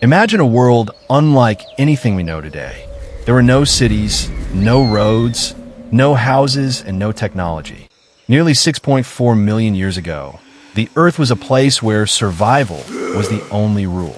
Imagine a world unlike anything we know today. There were no cities, no roads, no houses, and no technology. Nearly 6.4 million years ago, the Earth was a place where survival was the only rule.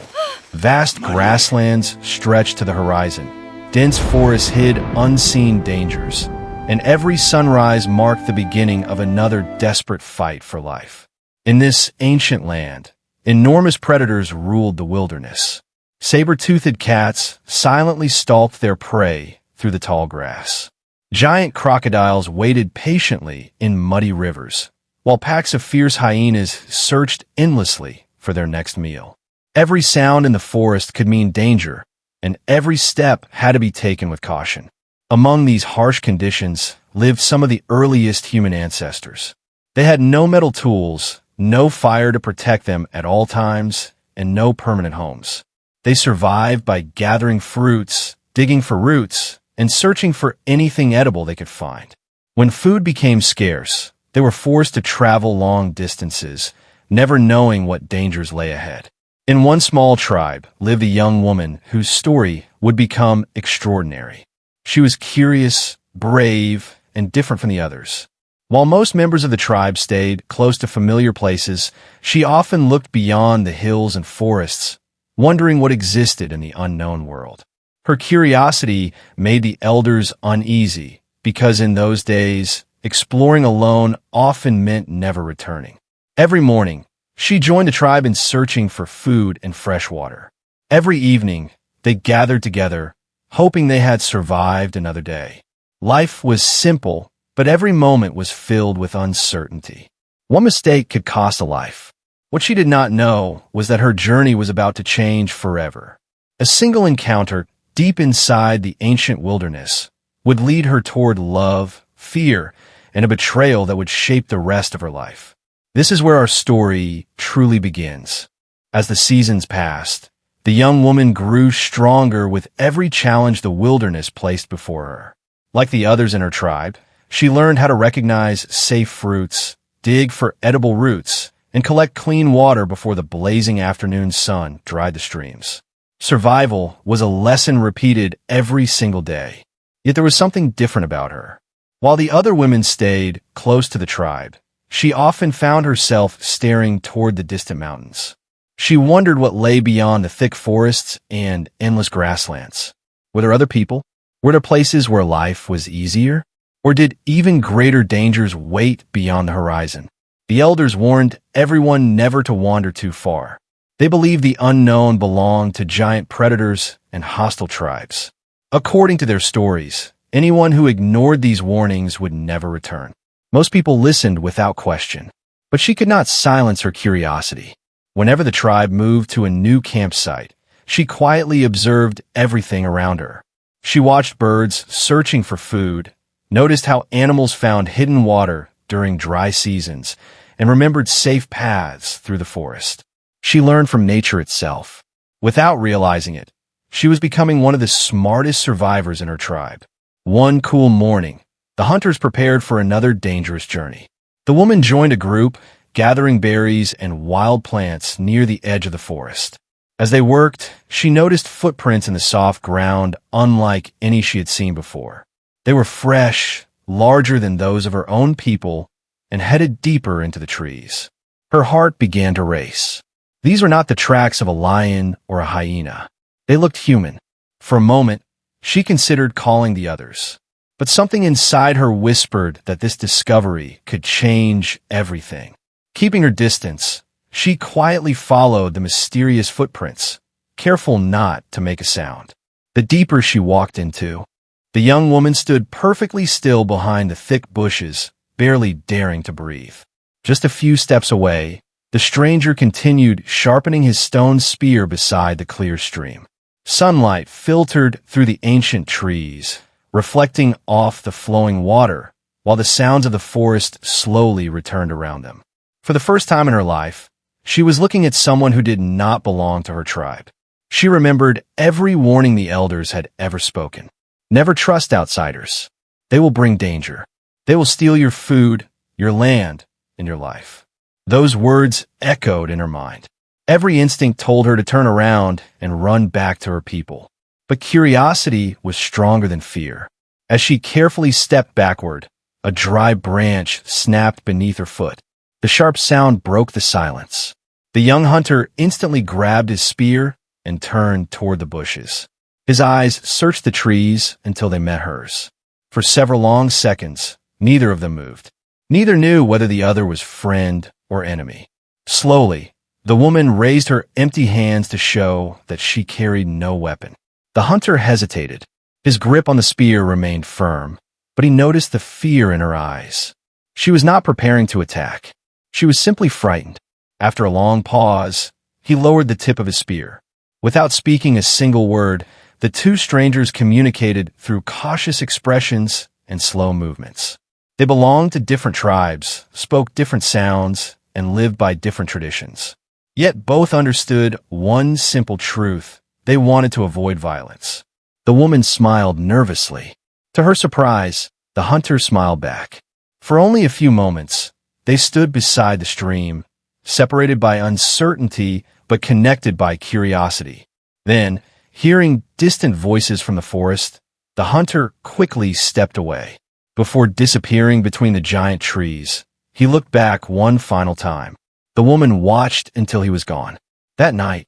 Vast grasslands stretched to the horizon. Dense forests hid unseen dangers, and every sunrise marked the beginning of another desperate fight for life. In this ancient land, enormous predators ruled the wilderness. Saber-toothed cats silently stalked their prey through the tall grass. Giant crocodiles waited patiently in muddy rivers, while packs of fierce hyenas searched endlessly for their next meal. Every sound in the forest could mean danger, and every step had to be taken with caution. Among these harsh conditions lived some of the earliest human ancestors. They had no metal tools, no fire to protect them at all times, and no permanent homes. They survived by gathering fruits, digging for roots, and searching for anything edible they could find. When food became scarce, they were forced to travel long distances, never knowing what dangers lay ahead. In one small tribe lived a young woman whose story would become extraordinary. She was curious, brave, and different from the others. While most members of the tribe stayed close to familiar places, she often looked beyond the hills and forests, wondering what existed in the unknown world. Her curiosity made the elders uneasy, because in those days, exploring alone often meant never returning. Every morning, she joined the tribe in searching for food and fresh water. Every evening, they gathered together, hoping they had survived another day. Life was simple, but every moment was filled with uncertainty. One mistake could cost a life. What she did not know was that her journey was about to change forever. A single encounter deep inside the ancient wilderness would lead her toward love, fear, and a betrayal that would shape the rest of her life. This is where our story truly begins. As the seasons passed, the young woman grew stronger with every challenge the wilderness placed before her. Like the others in her tribe, she learned how to recognize safe fruits, dig for edible roots, and collect clean water before the blazing afternoon sun dried the streams. Survival was a lesson repeated every single day. Yet there was something different about her. While the other women stayed close to the tribe, she often found herself staring toward the distant mountains. She wondered what lay beyond the thick forests and endless grasslands. Were there other people? Were there places where life was easier? Or did even greater dangers wait beyond the horizon? The elders warned everyone never to wander too far. They believed the unknown belonged to giant predators and hostile tribes. According to their stories, anyone who ignored these warnings would never return. Most people listened without question, but she could not silence her curiosity. Whenever the tribe moved to a new campsite, she quietly observed everything around her. She watched birds searching for food, noticed how animals found hidden water during dry seasons, and remembered safe paths through the forest. She learned from nature itself. Without realizing it, she was becoming one of the smartest survivors in her tribe. One cool morning, the hunters prepared for another dangerous journey. The woman joined a group, gathering berries and wild plants near the edge of the forest. As they worked, she noticed footprints in the soft ground unlike any she had seen before. They were fresh, larger than those of her own people, and headed deeper into the trees. Her heart began to race. These were not the tracks of a lion or a hyena. They looked human. For a moment, she considered calling the others. But something inside her whispered that this discovery could change everything. Keeping her distance, she quietly followed the mysterious footprints, careful not to make a sound. The deeper she walked into, the young woman stood perfectly still behind the thick bushes, barely daring to breathe. Just a few steps away, the stranger continued sharpening his stone spear beside the clear stream. Sunlight filtered through the ancient trees, reflecting off the flowing water, while the sounds of the forest slowly returned around them. For the first time in her life, she was looking at someone who did not belong to her tribe. She remembered every warning the elders had ever spoken. Never trust outsiders. They will bring danger. They will steal your food, your land, and your life. Those words echoed in her mind. Every instinct told her to turn around and run back to her people. But curiosity was stronger than fear. As she carefully stepped backward, a dry branch snapped beneath her foot. The sharp sound broke the silence. The young hunter instantly grabbed his spear and turned toward the bushes. His eyes searched the trees until they met hers. For several long seconds, neither of them moved. Neither knew whether the other was friend or enemy. Slowly, the woman raised her empty hands to show that she carried no weapon. The hunter hesitated. His grip on the spear remained firm, but he noticed the fear in her eyes. She was not preparing to attack. She was simply frightened. After a long pause, he lowered the tip of his spear. Without speaking a single word, the two strangers communicated through cautious expressions and slow movements. They belonged to different tribes, spoke different sounds, and lived by different traditions. Yet both understood one simple truth: they wanted to avoid violence. The woman smiled nervously. To her surprise, the hunter smiled back. For only a few moments, they stood beside the stream, separated by uncertainty but connected by curiosity. Then, hearing distant voices from the forest, the hunter quickly stepped away. Before disappearing between the giant trees, he looked back one final time. The woman watched until he was gone. That night,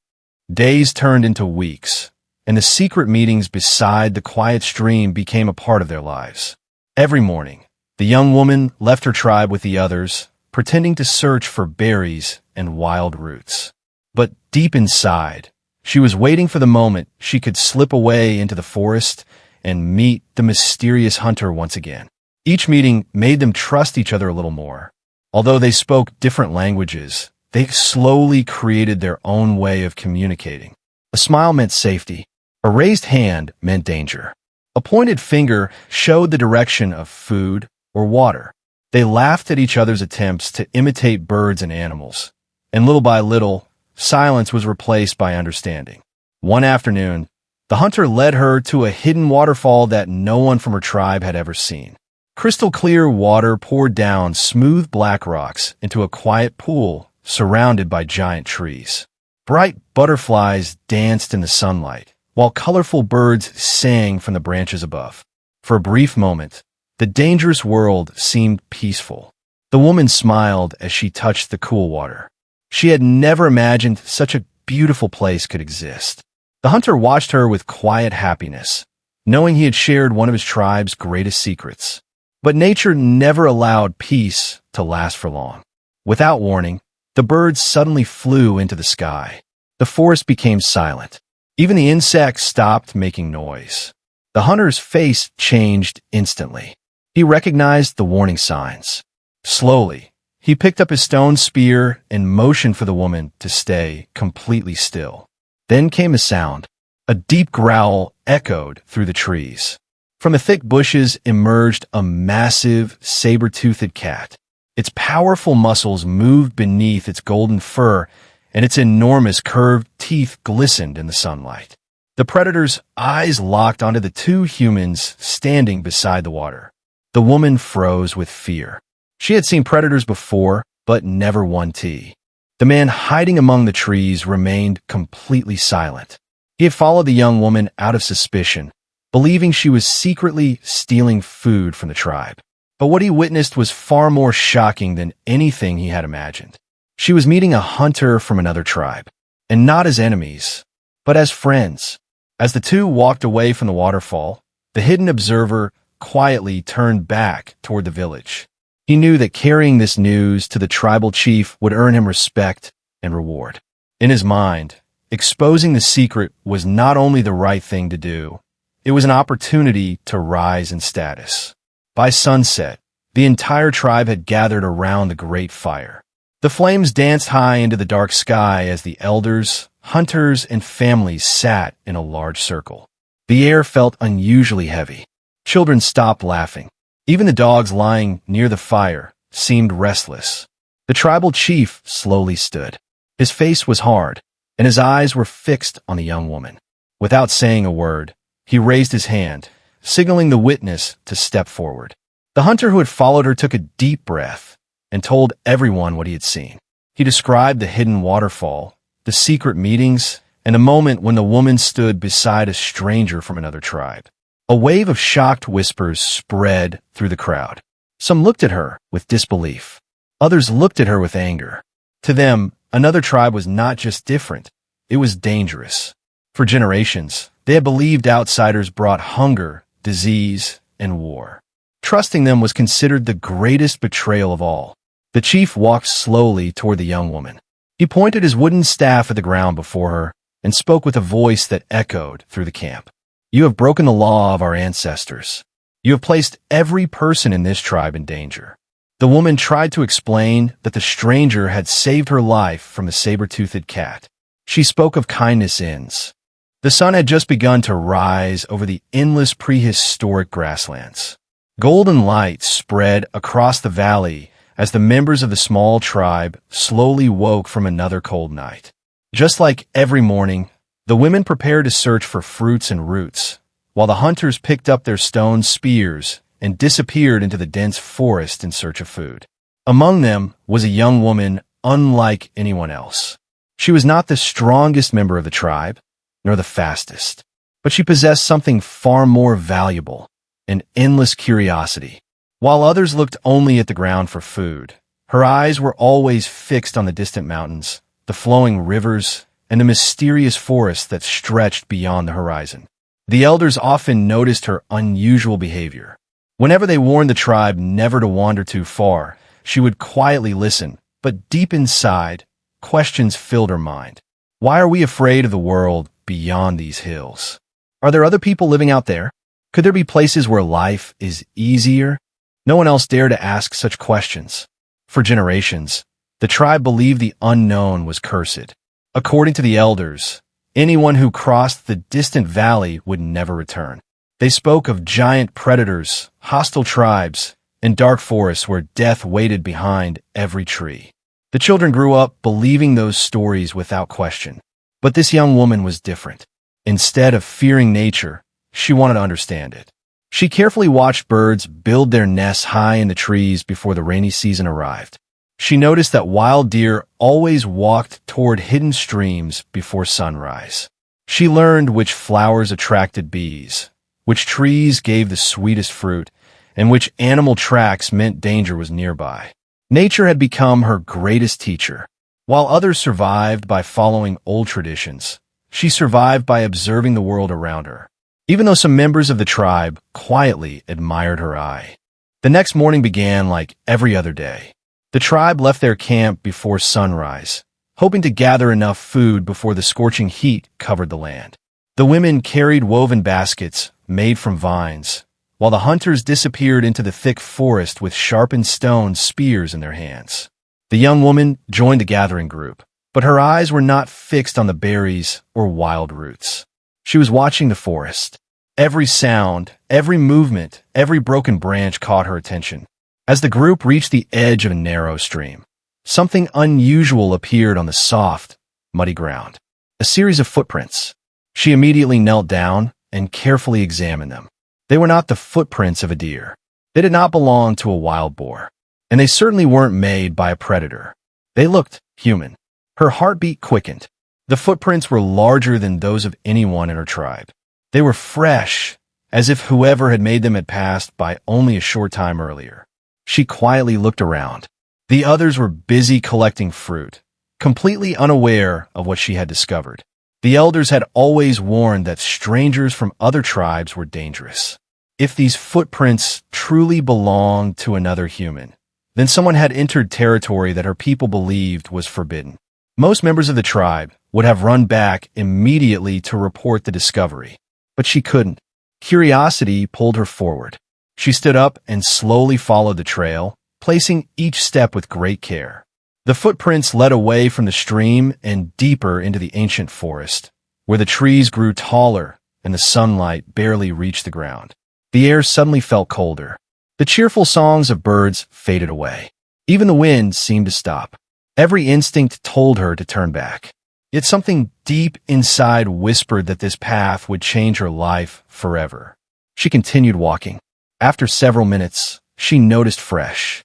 days turned into weeks, and the secret meetings beside the quiet stream became a part of their lives. Every morning, the young woman left her tribe with the others, pretending to search for berries and wild roots. But deep inside, she was waiting for the moment she could slip away into the forest and meet the mysterious hunter once again. Each meeting made them trust each other a little more. Although they spoke different languages, they slowly created their own way of communicating. A smile meant safety. A raised hand meant danger. A pointed finger showed the direction of food or water. They laughed at each other's attempts to imitate birds and animals, and little by little, silence was replaced by understanding. One afternoon, the hunter led her to a hidden waterfall that no one from her tribe had ever seen. Crystal clear water poured down smooth black rocks into a quiet pool surrounded by giant trees. Bright butterflies danced in the sunlight, while colorful birds sang from the branches above. For a brief moment, the dangerous world seemed peaceful. The woman smiled as she touched the cool water. She had never imagined such a beautiful place could exist. The hunter watched her with quiet happiness, knowing he had shared one of his tribe's greatest secrets. But nature never allowed peace to last for long. Without warning, the birds suddenly flew into the sky. The forest became silent. Even the insects stopped making noise. The hunter's face changed instantly. He recognized the warning signs. Slowly, he picked up his stone spear and motioned for the woman to stay completely still. Then came a sound. A deep growl echoed through the trees. From the thick bushes emerged a massive, saber-toothed cat. Its powerful muscles moved beneath its golden fur, and its enormous curved teeth glistened in the sunlight. The predator's eyes locked onto the two humans standing beside the water. The woman froze with fear. She had seen predators before, but never one T. The man hiding among the trees remained completely silent. He had followed the young woman out of suspicion, believing she was secretly stealing food from the tribe. But what he witnessed was far more shocking than anything he had imagined. She was meeting a hunter from another tribe, and not as enemies, but as friends. As the two walked away from the waterfall, the hidden observer quietly turned back toward the village. He knew that carrying this news to the tribal chief would earn him respect and reward. In his mind, exposing the secret was not only the right thing to do, it was an opportunity to rise in status. By sunset, the entire tribe had gathered around the great fire. The flames danced high into the dark sky as the elders, hunters, and families sat in a large circle. The air felt unusually heavy. Children stopped laughing. Even the dogs lying near the fire seemed restless. The tribal chief slowly stood. His face was hard, and his eyes were fixed on the young woman. Without saying a word, he raised his hand, signaling the witness to step forward. The hunter who had followed her took a deep breath and told everyone what he had seen. He described the hidden waterfall, the secret meetings, and a moment when the woman stood beside a stranger from another tribe. A wave of shocked whispers spread through the crowd. Some looked at her with disbelief. Others looked at her with anger. To them, another tribe was not just different, it was dangerous. For generations, they had believed outsiders brought hunger, disease, and war. Trusting them was considered the greatest betrayal of all. The chief walked slowly toward the young woman. He pointed his wooden staff at the ground before her and spoke with a voice that echoed through the camp. You have broken the law of our ancestors. You have placed every person in this tribe in danger. The woman tried to explain that the stranger had saved her life from a saber-toothed cat. She spoke of kindness ends. The sun had just begun to rise over the endless prehistoric grasslands. Golden light spread across the valley as the members of the small tribe slowly woke from another cold night. Just like every morning, the women prepared to search for fruits and roots, while the hunters picked up their stone spears and disappeared into the dense forest in search of food. Among them was a young woman unlike anyone else. She was not the strongest member of the tribe, nor the fastest, but she possessed something far more valuable, an endless curiosity. While others looked only at the ground for food, her eyes were always fixed on the distant mountains, the flowing rivers, and the mysterious forests that stretched beyond the horizon. The elders often noticed her unusual behavior. Whenever they warned the tribe never to wander too far, she would quietly listen, but deep inside, questions filled her mind. Why are we afraid of the world beyond these hills? Are there other people living out there? Could there be places where life is easier? No one else dared to ask such questions. For generations, the tribe believed the unknown was cursed. According to the elders, anyone who crossed the distant valley would never return. They spoke of giant predators, hostile tribes, and dark forests where death waited behind every tree. The children grew up believing those stories without question. But this young woman was different. Instead of fearing nature, she wanted to understand it. She carefully watched birds build their nests high in the trees before the rainy season arrived. She noticed that wild deer always walked toward hidden streams before sunrise. She learned which flowers attracted bees, which trees gave the sweetest fruit, and which animal tracks meant danger was nearby. Nature had become her greatest teacher. While others survived by following old traditions, she survived by observing the world around her. Even though some members of the tribe quietly admired her eye. The next morning began like every other day. The tribe left their camp before sunrise, hoping to gather enough food before the scorching heat covered the land. The women carried woven baskets made from vines, while the hunters disappeared into the thick forest with sharpened stone spears in their hands. The young woman joined the gathering group, but her eyes were not fixed on the berries or wild roots. She was watching the forest. Every sound, every movement, every broken branch caught her attention. As the group reached the edge of a narrow stream, something unusual appeared on the soft, muddy ground. A series of footprints. She immediately knelt down and carefully examined them. They were not the footprints of a deer. They did not belong to a wild boar. And they certainly weren't made by a predator. They looked human. Her heartbeat quickened. The footprints were larger than those of anyone in her tribe. They were fresh, as if whoever had made them had passed by only a short time earlier. She quietly looked around. The others were busy collecting fruit, completely unaware of what she had discovered. The elders had always warned that strangers from other tribes were dangerous. If these footprints truly belonged to another human, then someone had entered territory that her people believed was forbidden. Most members of the tribe would have run back immediately to report the discovery, but she couldn't. Curiosity pulled her forward. She stood up and slowly followed the trail, placing each step with great care. The footprints led away from the stream and deeper into the ancient forest, where the trees grew taller and the sunlight barely reached the ground. The air suddenly felt colder. The cheerful songs of birds faded away. Even the wind seemed to stop. Every instinct told her to turn back. Yet something deep inside whispered that this path would change her life forever. She continued walking. After several minutes, she noticed fresh.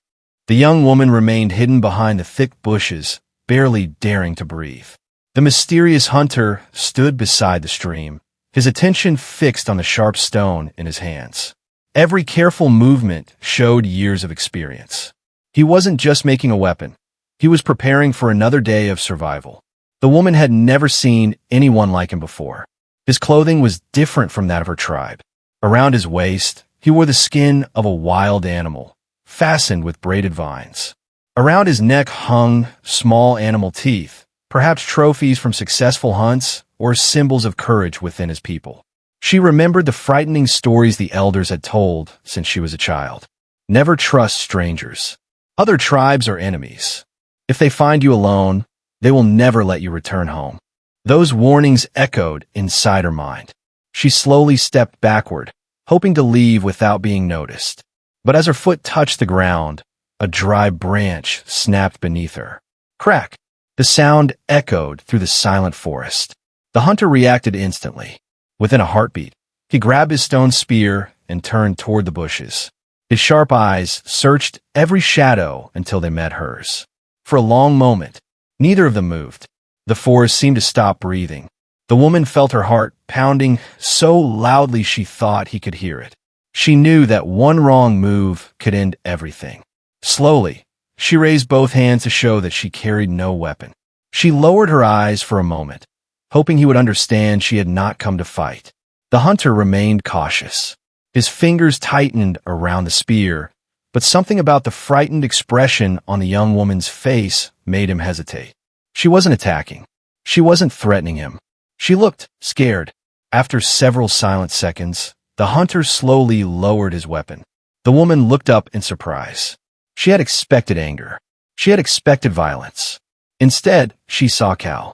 The young woman remained hidden behind the thick bushes, barely daring to breathe. The mysterious hunter stood beside the stream, his attention fixed on the sharp stone in his hands. Every careful movement showed years of experience. He wasn't just making a weapon. He was preparing for another day of survival. The woman had never seen anyone like him before. His clothing was different from that of her tribe. Around his waist, he wore the skin of a wild animal, fastened with braided vines. Around his neck hung small animal teeth, perhaps trophies from successful hunts or symbols of courage within his people. She remembered the frightening stories the elders had told since she was a child. Never trust strangers. Other tribes are enemies. If they find you alone, they will never let you return home. Those warnings echoed inside her mind. She slowly stepped backward, hoping to leave without being noticed. But as her foot touched the ground, a dry branch snapped beneath her. Crack! The sound echoed through the silent forest. The hunter reacted instantly. Within a heartbeat, he grabbed his stone spear and turned toward the bushes. His sharp eyes searched every shadow until they met hers. For a long moment, neither of them moved. The forest seemed to stop breathing. The woman felt her heart pounding so loudly she thought he could hear it. She knew that one wrong move could end everything. Slowly, she raised both hands to show that she carried no weapon. She lowered her eyes for a moment, hoping he would understand she had not come to fight. The hunter remained cautious. His fingers tightened around the spear, but something about the frightened expression on the young woman's face made him hesitate. She wasn't attacking. She wasn't threatening him. She looked scared. After several silent seconds, the hunter slowly lowered his weapon. The woman looked up in surprise. She had expected anger. She had expected violence. Instead, she saw Cal.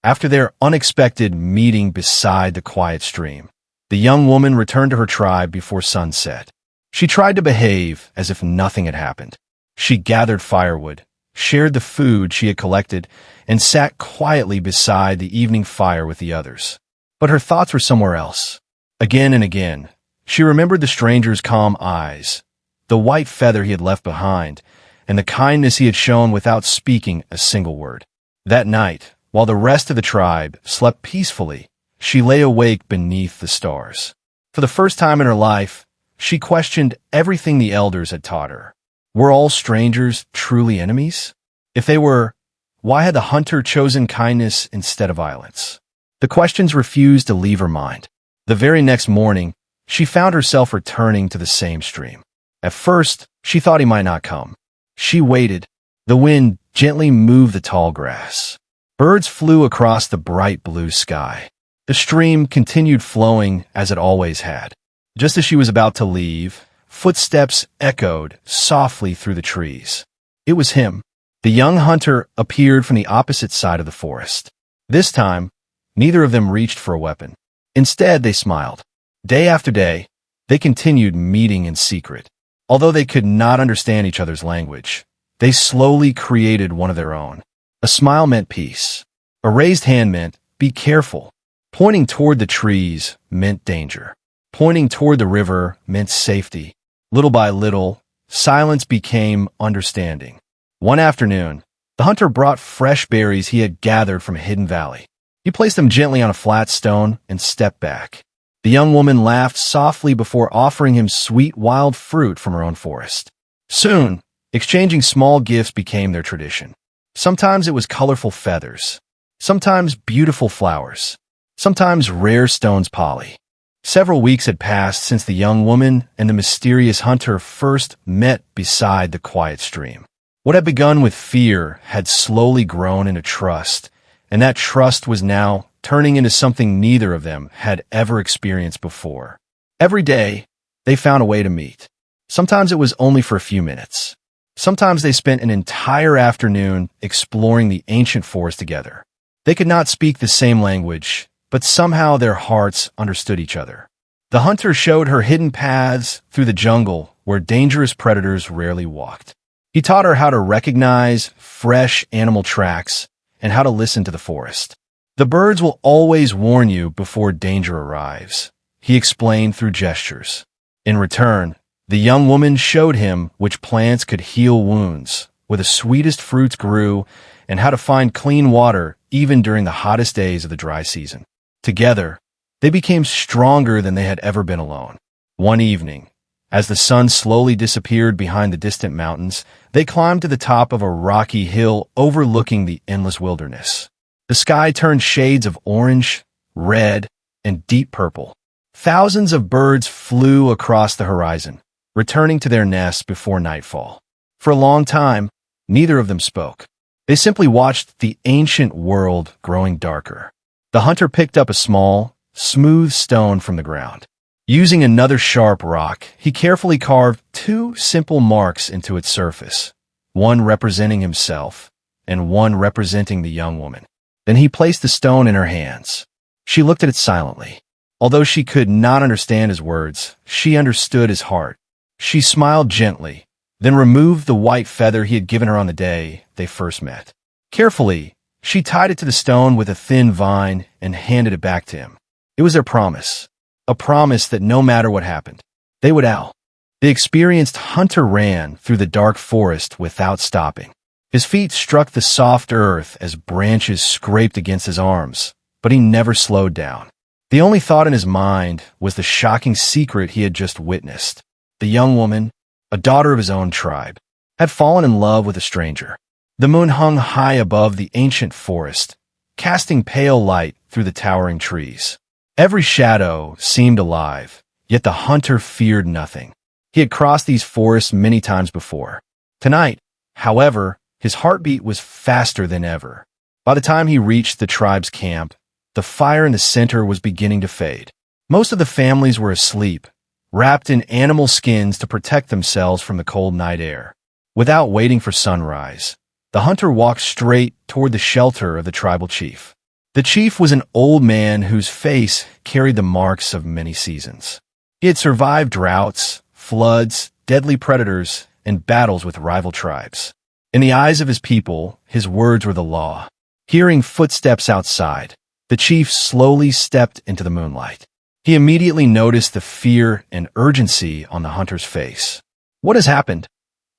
After their unexpected meeting beside the quiet stream, the young woman returned to her tribe before sunset. She tried to behave as if nothing had happened. She gathered firewood, shared the food she had collected, and sat quietly beside the evening fire with the others. But her thoughts were somewhere else. Again and again, she remembered the stranger's calm eyes, the white feather he had left behind, and the kindness he had shown without speaking a single word. That night, while the rest of the tribe slept peacefully, she lay awake beneath the stars. For the first time in her life, she questioned everything the elders had taught her. Were all strangers truly enemies? If they were, why had the hunter chosen kindness instead of violence? The questions refused to leave her mind. The very next morning, she found herself returning to the same stream. At first, she thought he might not come. She waited. The wind gently moved the tall grass. Birds flew across the bright blue sky. The stream continued flowing as it always had. Just as she was about to leave, footsteps echoed softly through the trees. It was him. The young hunter appeared from the opposite side of the forest. This time, neither of them reached for a weapon. Instead, they smiled. Day after day, they continued meeting in secret. Although they could not understand each other's language, they slowly created one of their own. A smile meant peace. A raised hand meant, be careful. Pointing toward the trees meant danger. Pointing toward the river meant safety. Little by little, silence became understanding. One afternoon, the hunter brought fresh berries he had gathered from a hidden valley. He placed them gently on a flat stone and stepped back. The young woman laughed softly before offering him sweet wild fruit from her own forest. Soon, exchanging small gifts became their tradition. Sometimes it was colorful feathers. Sometimes beautiful flowers. Sometimes rare stones poly. Several weeks had passed since the young woman and the mysterious hunter first met beside the quiet stream. What had begun with fear had slowly grown into trust, and that trust was now turning into something neither of them had ever experienced before. Every day, they found a way to meet. Sometimes it was only for a few minutes. Sometimes they spent an entire afternoon exploring the ancient forest together. They could not speak the same language, but somehow their hearts understood each other. The hunter showed her hidden paths through the jungle where dangerous predators rarely walked. He taught her how to recognize fresh animal tracks and how to listen to the forest. The birds will always warn you before danger arrives, he explained through gestures. In return, the young woman showed him which plants could heal wounds, where the sweetest fruits grew, and how to find clean water even during the hottest days of the dry season. Together, they became stronger than they had ever been alone. One evening, as the sun slowly disappeared behind the distant mountains, they climbed to the top of a rocky hill overlooking the endless wilderness. The sky turned shades of orange, red, and deep purple. Thousands of birds flew across the horizon, returning to their nests before nightfall. For a long time, neither of them spoke. They simply watched the ancient world growing darker. The hunter picked up a small, smooth stone from the ground. Using another sharp rock, he carefully carved two simple marks into its surface, one representing himself and one representing the young woman. Then he placed the stone in her hands. She looked at it silently. Although she could not understand his words, she understood his heart. She smiled gently, then removed the white feather he had given her on the day they first met. Carefully, she tied it to the stone with a thin vine and handed it back to him. It was their promise, a promise that no matter what happened, they would out. The experienced hunter ran through the dark forest without stopping. His feet struck the soft earth as branches scraped against his arms, but he never slowed down. The only thought in his mind was the shocking secret he had just witnessed. The young woman, a daughter of his own tribe, had fallen in love with a stranger. The moon hung high above the ancient forest, casting pale light through the towering trees. Every shadow seemed alive, yet the hunter feared nothing. He had crossed these forests many times before. Tonight, however, his heartbeat was faster than ever. By the time he reached the tribe's camp, the fire in the center was beginning to fade. Most of the families were asleep, wrapped in animal skins to protect themselves from the cold night air. Without waiting for sunrise, the hunter walked straight toward the shelter of the tribal chief. The chief was an old man whose face carried the marks of many seasons. He had survived droughts, floods, deadly predators, and battles with rival tribes. In the eyes of his people, his words were the law. Hearing footsteps outside, the chief slowly stepped into the moonlight. He immediately noticed the fear and urgency on the hunter's face. "What has happened?"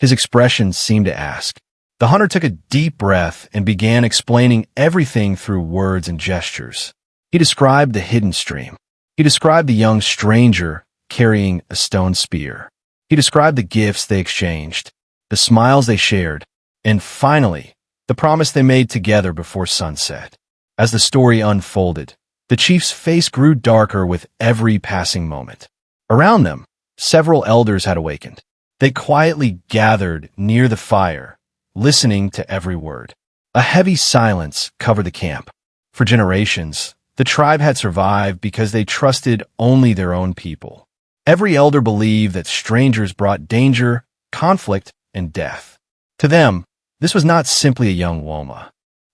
his expression seemed to ask. The hunter took a deep breath and began explaining everything through words and gestures. He described the hidden stream. He described the young stranger carrying a stone spear. He described the gifts they exchanged, the smiles they shared, and finally, the promise they made together before sunset. As the story unfolded, the chief's face grew darker with every passing moment. Around them, several elders had awakened. They quietly gathered near the fire, listening to every word. A heavy silence covered the camp. For generations, the tribe had survived because they trusted only their own people. Every elder believed that strangers brought danger, conflict, and death. To them, this was not simply a young Woma.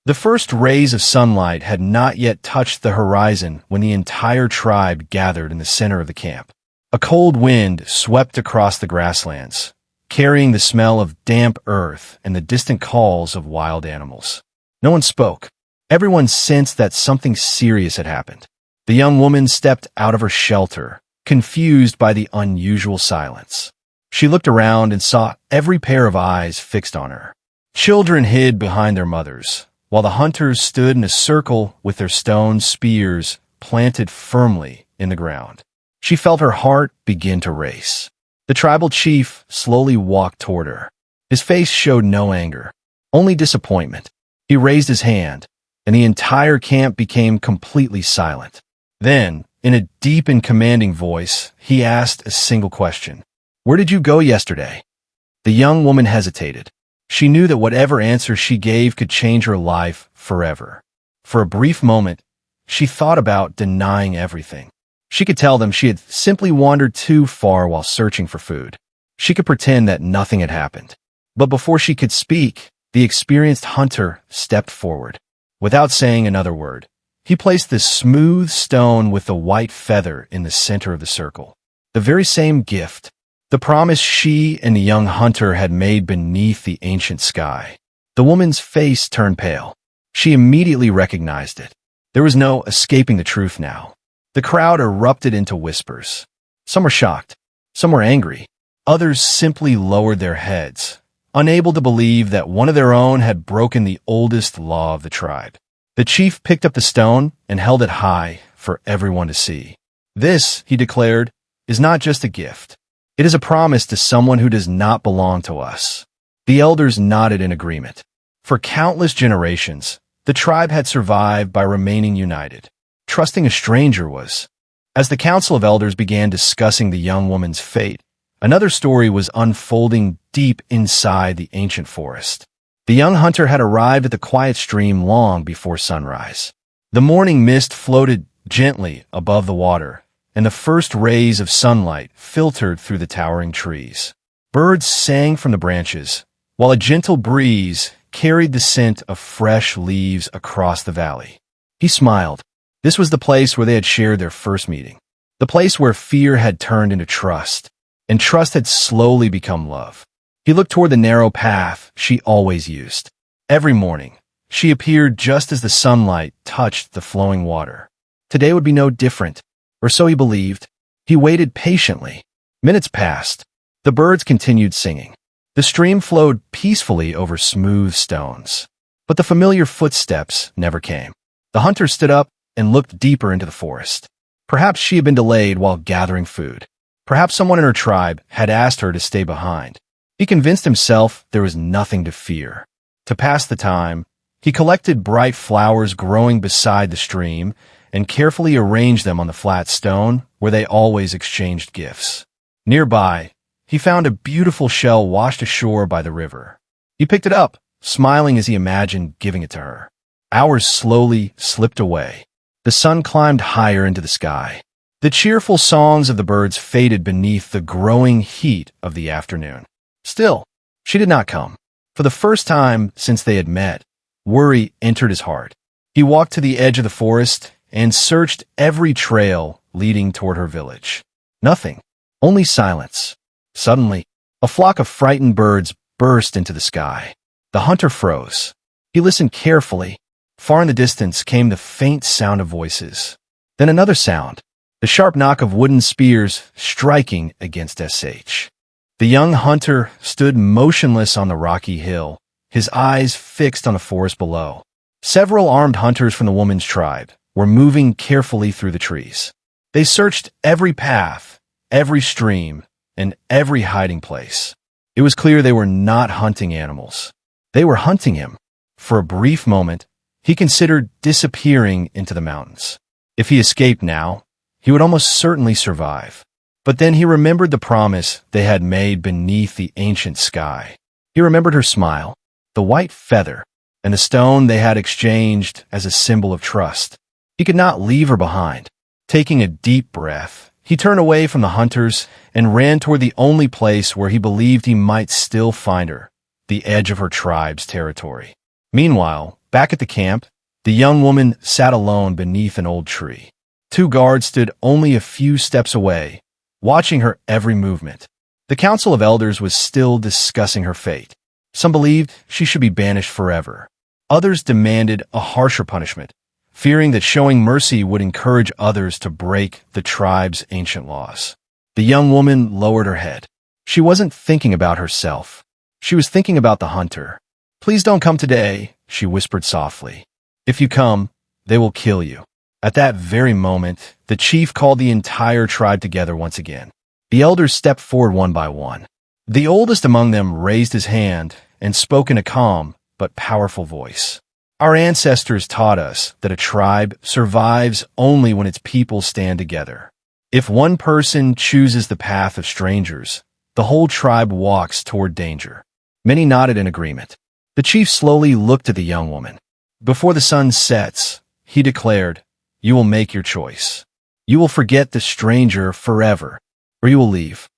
The first rays of sunlight had not yet touched the horizon when the entire tribe gathered in the center of the camp. A cold wind swept across the grasslands, carrying the smell of damp earth and the distant calls of wild animals. No one spoke. Everyone sensed that something serious had happened. The young woman stepped out of her shelter, confused by the unusual silence. She looked around and saw every pair of eyes fixed on her. Children hid behind their mothers, while the hunters stood in a circle with their stone spears planted firmly in the ground. She felt her heart begin to race. The tribal chief slowly walked toward her. His face showed no anger, only disappointment. He raised his hand, and the entire camp became completely silent. Then, in a deep and commanding voice, he asked a single question. "Where did you go yesterday?" The young woman hesitated. She knew that whatever answer she gave could change her life forever. For a brief moment, she thought about denying everything. She could tell them she had simply wandered too far while searching for food. She could pretend that nothing had happened. But before she could speak, the experienced hunter stepped forward. Without saying another word, he placed the smooth stone with the white feather in the center of the circle. The very same gift, the promise she and the young hunter had made beneath the ancient sky. The woman's face turned pale. She immediately recognized it. There was no escaping the truth now. The crowd erupted into whispers. Some were shocked. Some were angry. Others simply lowered their heads, unable to believe that one of their own had broken the oldest law of the tribe. The chief picked up the stone and held it high for everyone to see. This, he declared, is not just a gift. It is a promise to someone who does not belong to us. The elders nodded in agreement. For countless generations, the tribe had survived by remaining united. Trusting a stranger was. As the council of elders began discussing the young woman's fate, another story was unfolding deep inside the ancient forest. The young hunter had arrived at the quiet stream long before sunrise. The morning mist floated gently above the water, and the first rays of sunlight filtered through the towering trees. Birds sang from the branches, while a gentle breeze carried the scent of fresh leaves across the valley. He smiled. This was the place where they had shared their first meeting. The place where fear had turned into trust, and trust had slowly become love. He looked toward the narrow path she always used. Every morning, she appeared just as the sunlight touched the flowing water. Today would be no different, or so he believed. He waited patiently. Minutes passed. The birds continued singing. The stream flowed peacefully over smooth stones. But the familiar footsteps never came. The hunter stood up and looked deeper into the forest. Perhaps she had been delayed while gathering food. Perhaps someone in her tribe had asked her to stay behind. He convinced himself there was nothing to fear. To pass the time, he collected bright flowers growing beside the stream and carefully arranged them on the flat stone where they always exchanged gifts. Nearby, he found a beautiful shell washed ashore by the river. He picked it up, smiling as he imagined giving it to her. Hours slowly slipped away. The sun climbed higher into the sky. The cheerful songs of the birds faded beneath the growing heat of the afternoon. Still, she did not come. For the first time since they had met, worry entered his heart. He walked to the edge of the forest and searched every trail leading toward her village. Nothing, only silence. Suddenly, a flock of frightened birds burst into the sky. The hunter froze. He listened carefully. Far in the distance came the faint sound of voices. Then another sound, the sharp knock of wooden spears striking against SH. The young hunter stood motionless on the rocky hill, his eyes fixed on the forest below. Several armed hunters from the woman's tribe were moving carefully through the trees. They searched every path, every stream, and every hiding place. It was clear they were not hunting animals. They were hunting him. For a brief moment, he considered disappearing into the mountains. If he escaped now, he would almost certainly survive. But then he remembered the promise they had made beneath the ancient sky. He remembered her smile, the white feather, and the stone they had exchanged as a symbol of trust. He could not leave her behind. Taking a deep breath, he turned away from the hunters and ran toward the only place where he believed he might still find her, the edge of her tribe's territory. Meanwhile, back at the camp, the young woman sat alone beneath an old tree. 2 guards stood only a few steps away, watching her every movement. The council of elders was still discussing her fate. Some believed she should be banished forever. Others demanded a harsher punishment, fearing that showing mercy would encourage others to break the tribe's ancient laws. The young woman lowered her head. She wasn't thinking about herself. She was thinking about the hunter. "Please don't come today," she whispered softly. "If you come, they will kill you." At that very moment, the chief called the entire tribe together once again. The elders stepped forward one by one. The oldest among them raised his hand and spoke in a calm but powerful voice. "Our ancestors taught us that a tribe survives only when its people stand together. If one person chooses the path of strangers, the whole tribe walks toward danger." Many nodded in agreement. The chief slowly looked at the young woman. "Before the sun sets," he declared, "you will make your choice. You will forget the stranger forever, or you will leave."